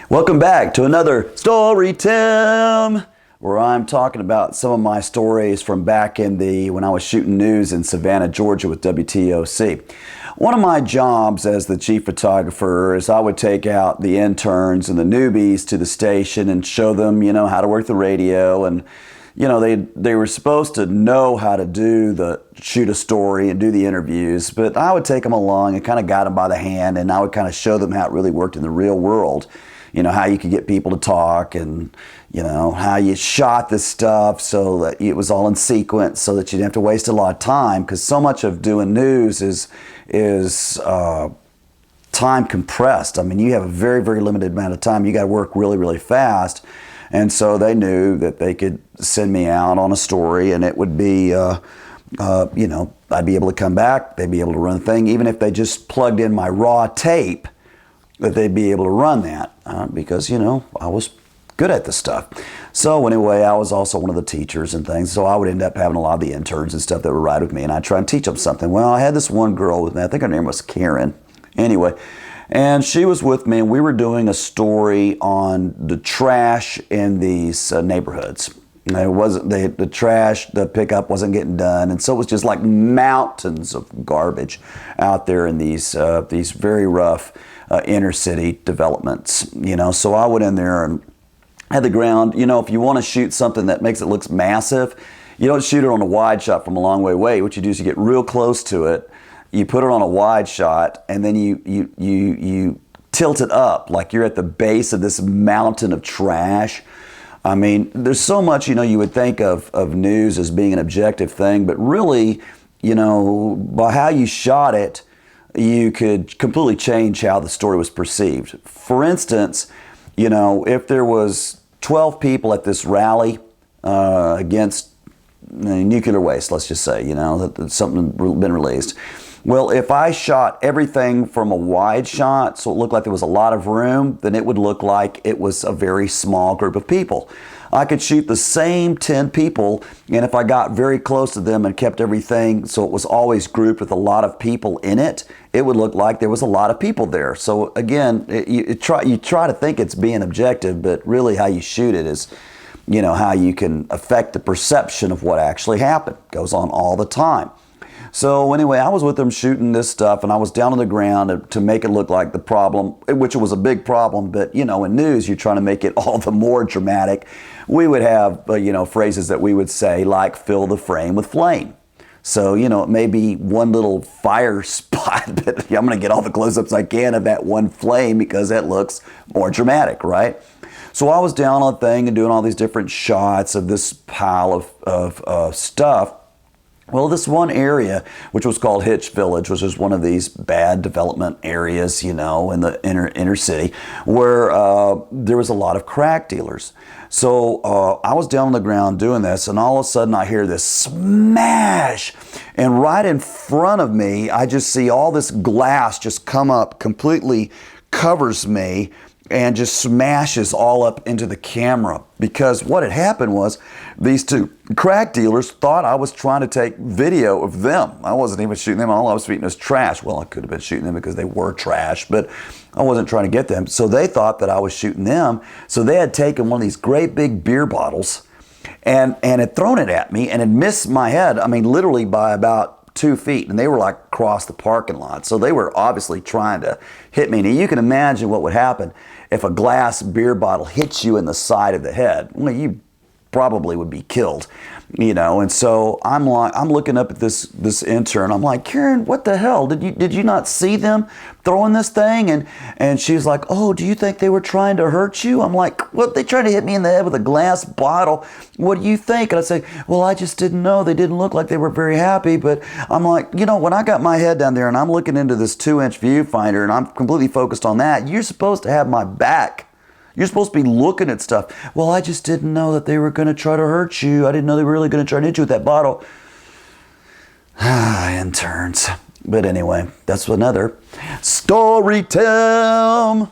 Welcome back to another Story Time, where I'm talking about some of my stories from back in when I was shooting news in Savannah, Georgia with WTOC. One of my jobs as the chief photographer is I would take out the interns and the newbies to the station and show them, how to work the radio. And, they were supposed to know how to shoot a story and do the interviews, but I would take them along and kind of guide them by the hand, and I would kind of show them how it really worked in the real world. How you could get people to talk, and how you shot this stuff so that it was all in sequence, so that you didn't have to waste a lot of time, because so much of doing news is time compressed. I mean, you have a very, very limited amount of time. You got to work really, really fast. And so they knew that they could send me out on a story, and it would be I'd be able to come back, they'd be able to run the thing, even if they just plugged in my raw tape, that they'd be able to run that because, I was good at this stuff. So anyway, I was also one of the teachers and things, so I would end up having a lot of the interns and stuff that would ride with me, and I'd try and teach them something. Well, I had this one girl with me, I think her name was Karen. Anyway, and she was with me, and we were doing a story on the trash in these neighborhoods. It wasn't the trash, the pickup wasn't getting done, and so it was just like mountains of garbage out there in these very rough inner city developments. So I went in there and had the ground. If you want to shoot something that makes it look massive, you don't shoot it on a wide shot from a long way away. What you do is you get real close to it, you put it on a wide shot, and then you tilt it up like you're at the base of this mountain of trash. I mean, there's so much, you would think of news as being an objective thing, but really, by how you shot it, you could completely change how the story was perceived. For instance, if there was 12 people at this rally against nuclear waste, let's just say, that something been released. Well, if I shot everything from a wide shot, so it looked like there was a lot of room, then it would look like it was a very small group of people. I could shoot the same 10 people, and if I got very close to them and kept everything so it was always grouped with a lot of people in it, it would look like there was a lot of people there. So again, you try to think it's being objective, but really how you shoot it is, how you can affect the perception of what actually happened. It goes on all the time. So anyway, I was with them shooting this stuff, and I was down on the ground to make it look like the problem, which was a big problem, but in news, you're trying to make it all the more dramatic. We would have, phrases that we would say like, fill the frame with flame. So, it may be one little fire spot, but I'm going to get all the close-ups I can of that one flame because that looks more dramatic, right? So I was down on the thing and doing all these different shots of this pile of stuff. Well, this one area, which was called Hitch Village, which is one of these bad development areas, in the inner city, where there was a lot of crack dealers. So I was down on the ground doing this, and all of a sudden I hear this smash. And right in front of me, I just see all this glass just come up, completely covers me, and just smashes all up into the camera. Because what had happened was these two crack dealers thought I was trying to take video of them. I wasn't even shooting them. All I was shooting was trash. Well, I could have been shooting them because they were trash, but I wasn't trying to get them. So they thought that I was shooting them. So they had taken one of these great big beer bottles and had thrown it at me and had missed my head, literally by about 2 feet, and they were like across the parking lot. So they were obviously trying to hit me. Now you can imagine what would happen if a glass beer bottle hits you in the side of the head. Well, you probably would be killed, And so I'm looking up at this intern. I'm like, Karen, what the hell? Did you not see them throwing this thing? And she's like, oh, do you think they were trying to hurt you? I'm like, what? They tried to hit me in the head with a glass bottle. What do you think? And I say, well, I just didn't know. They didn't look like they were very happy. But I'm like, when I got my head down there and I'm looking into this 2-inch viewfinder and I'm completely focused on that, you're supposed to have my back. You're supposed to be looking at stuff. Well, I just didn't know that they were going to try to hurt you. I didn't know they were really going to try to hit you with that bottle. Interns. But anyway, that's another story time.